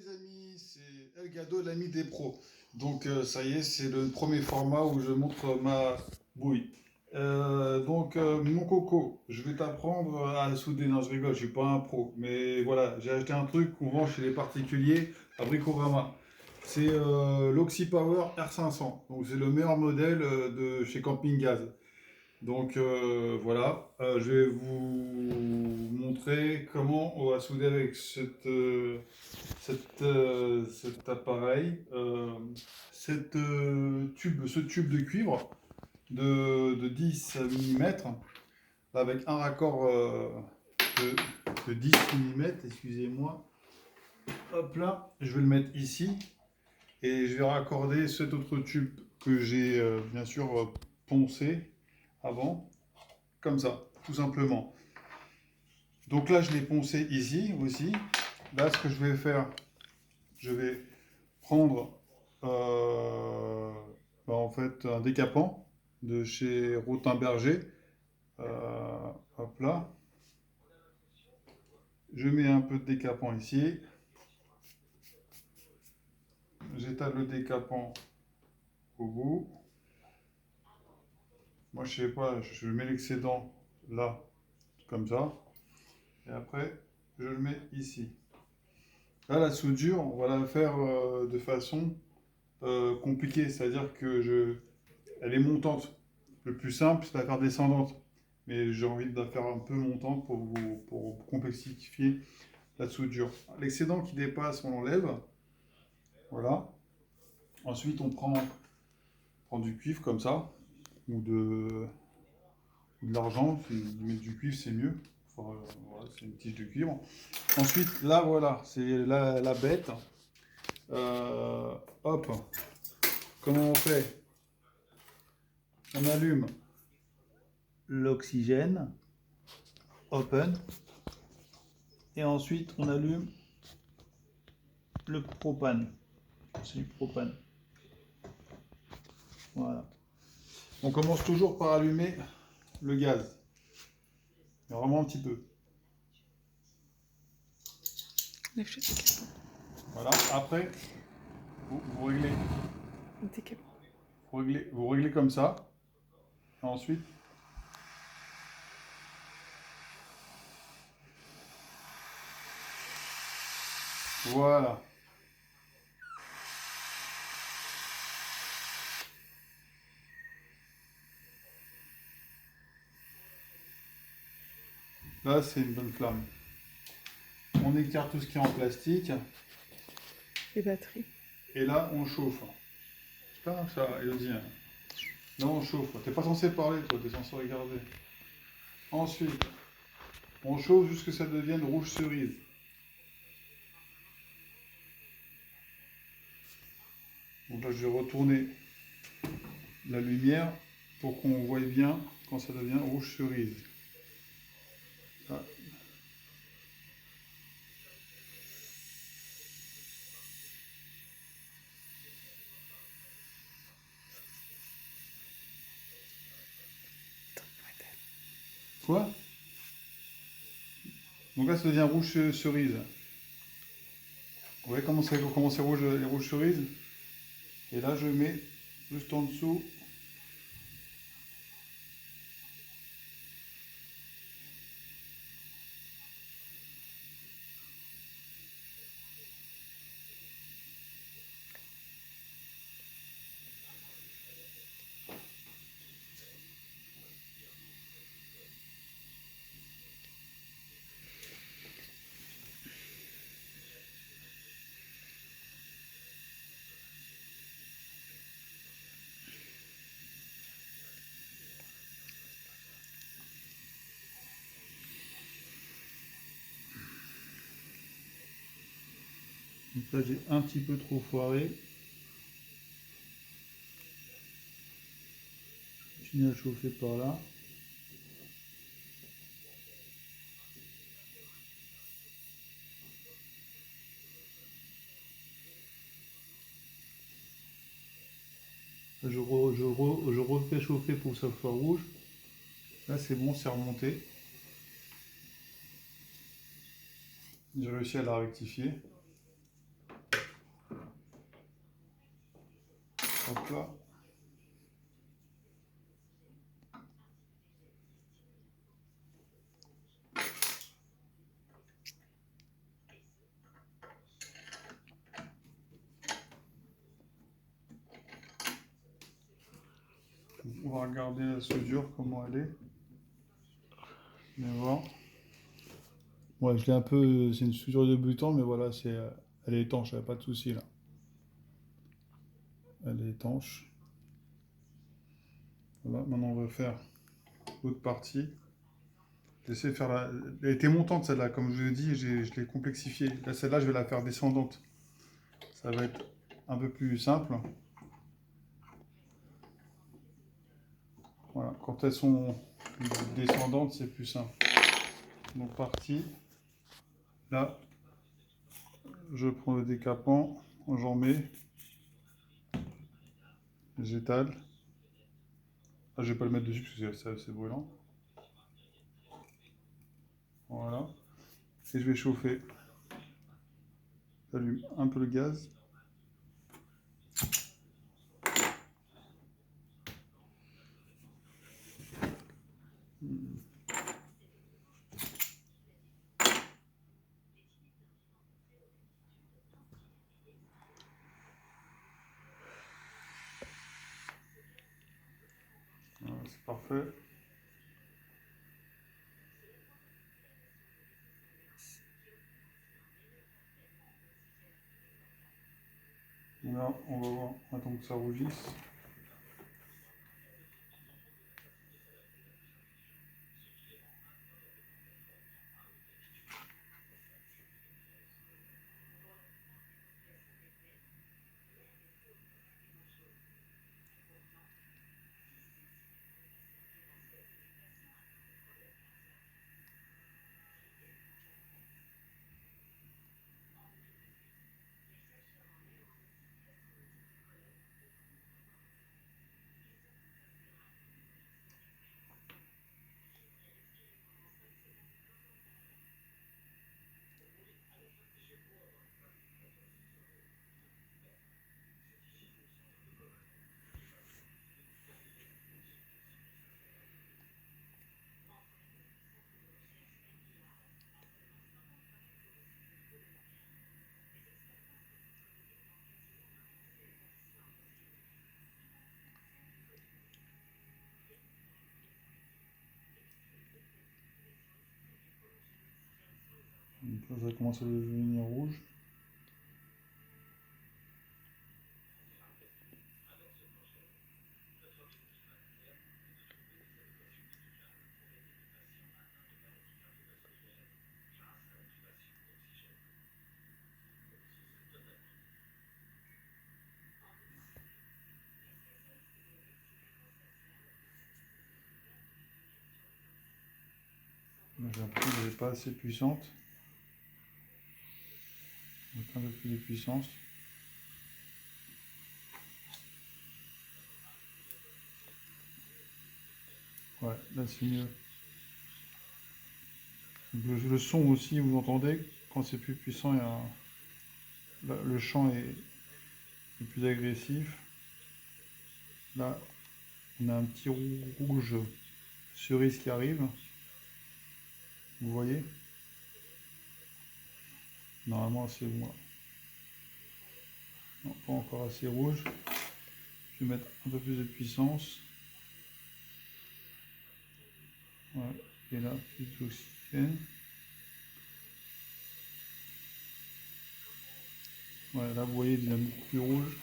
les amis, c'est Elgado, l'ami des pros. Donc ça y est, c'est le premier format où je montre ma bouille. Mon coco, je vais t'apprendre à souder. Non, je rigole, je suis pas un pro. Mais voilà, j'ai acheté un truc qu'on vend chez les particuliers à Bricorama. C'est l'Oxypower R500. Donc c'est le meilleur modèle de chez Camping Gaz. Voilà, je vais vous montrer comment on va souder avec cet appareil, ce tube de cuivre de 10 mm avec un raccord de 10 mm, excusez-moi. Hop là, je vais le mettre ici et je vais raccorder cet autre tube que j'ai bien sûr poncé avant, comme ça, tout simplement. Donc là, je l'ai poncé ici aussi. Là, ce que je vais faire, je vais prendre en fait un décapant de chez Rotin-Berger. Hop là. Je mets un peu de décapant ici. J'étale le décapant au bout. Moi, je sais pas, je mets l'excédent là, comme ça. Et après, je le mets ici. Là, la soudure, on va la faire de façon compliquée, c'est-à-dire que elle est montante. Le plus simple, c'est de la faire descendante. Mais j'ai envie de la faire un peu montante pour complexifier la soudure. L'excédent qui dépasse, on l'enlève. Voilà. Ensuite, on prend du cuivre comme ça, ou de l'argent. Si vous mettez du cuivre, c'est mieux. Enfin, voilà, c'est une tige de cuivre. Ensuite, là, voilà, c'est la bête. Hop, comment on fait? On allume l'oxygène, open, et ensuite on allume le propane. C'est du propane. Voilà. On commence toujours par allumer le gaz. Mais vraiment un petit peu. Voilà. Après, vous réglez. Vous réglez comme ça. Et ensuite, voilà. Là, c'est une bonne flamme. On écarte tout ce qui est en plastique. Les batteries. Et là, on chauffe. C'est pas ça, Elodie. Là, on chauffe. T'es pas censé parler, toi. T'es censé regarder. Ensuite, on chauffe jusqu'à ce que ça devienne rouge cerise. Donc là, je vais retourner la lumière pour qu'on voie bien quand ça devient rouge cerise. Là. Quoi? Donc là, ça devient rouge cerise. Vous voyez comment c'est rouge, les rouges cerises? Et là, je mets juste en dessous. Donc là, j'ai un petit peu trop foiré. Je continue à chauffer par là. Je refais chauffer pour que ça soit rouge. Là, c'est bon, c'est remonté. J'ai réussi à la rectifier. Hop là. On va regarder la soudure, comment elle est. On va voir. Ouais, je l'ai un peu. C'est une soudure de débutant, mais voilà, elle est étanche, il n'y a pas de souci là. Elle est étanche. Voilà, maintenant on va faire l'autre partie. J'essaie de faire la. Elle était montante celle-là, comme je vous l'ai dit, je l'ai complexifiée. Là, celle-là, je vais la faire descendante. Ça va être un peu plus simple. Voilà, quand elles sont descendantes, c'est plus simple. Donc partie. Là, je prends le décapant, j'en mets, j'étale. Ah, je vais pas le mettre dessus parce que c'est brûlant. Voilà. Et je vais chauffer. J'allume un peu le gaz. Voilà, c'est parfait. Là, on va voir. Attends que ça rougisse. Donc là, ça commence à devenir rouge. J'ai l'impression qu'elle n'est pas assez puissante. Donc un peu plus de puissance. Ouais, là c'est mieux. Le son aussi, vous entendez, quand c'est plus puissant, le chant est plus agressif. Là, on a un petit rouge cerise qui arrive. Vous voyez? Normalement, c'est bon là. Non, pas encore assez rouge. Je vais mettre un peu plus de puissance. Ouais. Et là, plus d'oxygène. Ouais, là, vous voyez, il devient beaucoup plus rouge.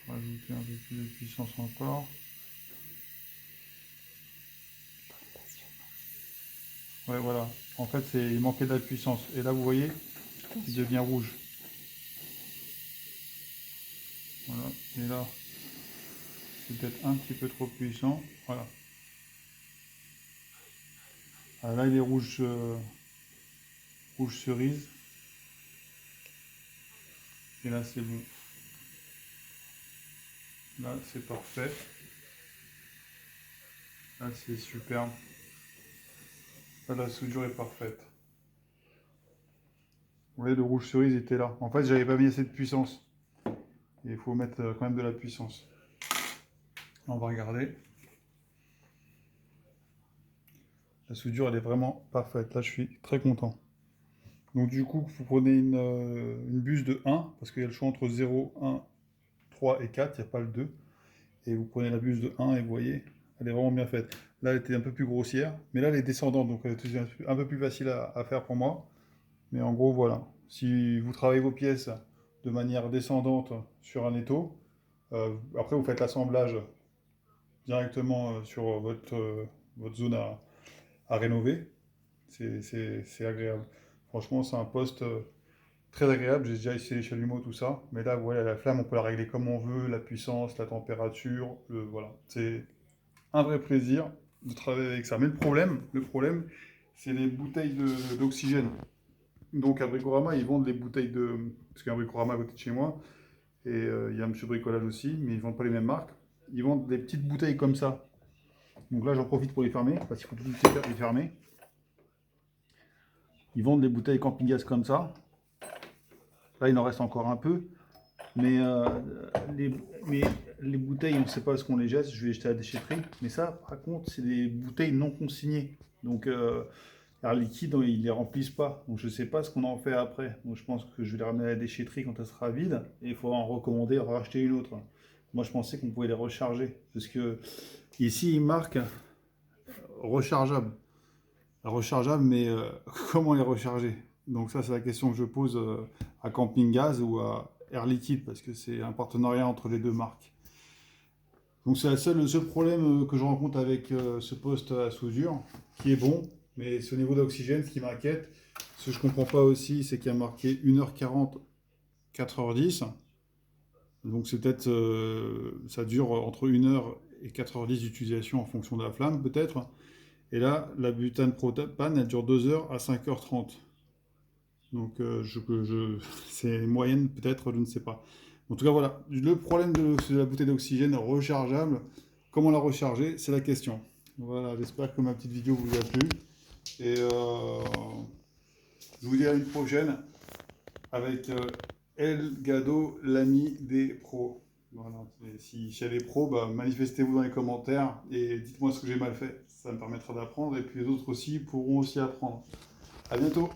On va rajouter un peu plus de puissance encore. Ouais, voilà. En fait, il manquait de la puissance. Et là, vous voyez, il devient rouge. Voilà. Et là, c'est peut-être un petit peu trop puissant. Voilà. Ah, là, il est rouge. rouge cerise. Et là, c'est bon. Là, c'est parfait. Là, c'est superbe. Là, la soudure est parfaite. Vous voyez, le rouge cerise était là. En fait, j'avais pas mis assez de puissance. Et il faut mettre quand même de la puissance. On va regarder. La soudure, elle est vraiment parfaite. Là, je suis très content. Donc, du coup, vous prenez une buse de 1, parce qu'il y a le choix entre 0, 1, 3 et 4. Il n'y a pas le 2. Et vous prenez la buse de 1 et vous voyez, elle est vraiment bien faite. Là, elle était un peu plus grossière, mais là, elle est descendante, donc elle est un peu plus facile à faire pour moi. Mais en gros, voilà. Si vous travaillez vos pièces de manière descendante sur un étau, après, vous faites l'assemblage directement sur votre zone à rénover. C'est agréable. Franchement, c'est un poste très agréable. J'ai déjà essayé les chalumeaux, tout ça. Mais là, voilà, la flamme, on peut la régler comme on veut, la puissance, la température, voilà. C'est un vrai plaisir de travailler avec ça. Mais le problème, c'est les bouteilles d'oxygène. Donc à Bricorama, ils vendent les bouteilles de... Parce qu'il y a un Bricorama à côté de chez moi, et il y a Monsieur Bricolage aussi, mais ils ne vendent pas les mêmes marques. Ils vendent des petites bouteilles comme ça. Donc là, j'en profite pour les fermer, parce qu'il faut tout les fermer. Ils vendent des bouteilles camping-gaz comme ça. Là, il en reste encore un peu. Mais, les, mais les bouteilles, on ne sait pas ce qu'on les jette. Je vais les jeter à la déchetterie. Mais ça, par contre, c'est des bouteilles non consignées. Donc, Air Liquide, ils ne les remplissent pas. Donc, je ne sais pas ce qu'on en fait après. Donc, je pense que je vais les ramener à la déchetterie quand elle sera vide. Et il faudra en recommander, racheter une autre. Moi, je pensais qu'on pouvait les recharger. Parce que ici, il marque rechargeable. Rechargeable, mais comment les recharger? Donc ça, c'est la question que je pose à Camping Gaz ou à Air Liquide, parce que c'est un partenariat entre les deux marques. Donc c'est le seul problème que je rencontre avec ce poste à soudure, qui est bon, mais c'est au niveau d'oxygène, ce qui m'inquiète. Ce que je comprends pas aussi, c'est qu'il y a marqué 1h40, 4h10. Donc c'est peut-être, ça dure entre 1h et 4h10 d'utilisation en fonction de la flamme, peut-être. Et là, la butane propane, elle dure 2h à 5h30. Donc, c'est moyenne peut-être, je ne sais pas. En tout cas, voilà. Le problème de la bouteille d'oxygène rechargeable, comment la recharger, c'est la question. Voilà, j'espère que ma petite vidéo vous a plu. Et je vous dis à une prochaine avec Elgado, l'ami des pros. Voilà. Et si chez les pros, bah, manifestez-vous dans les commentaires et dites-moi ce que j'ai mal fait. Ça me permettra d'apprendre et puis les autres aussi pourront aussi apprendre. À bientôt!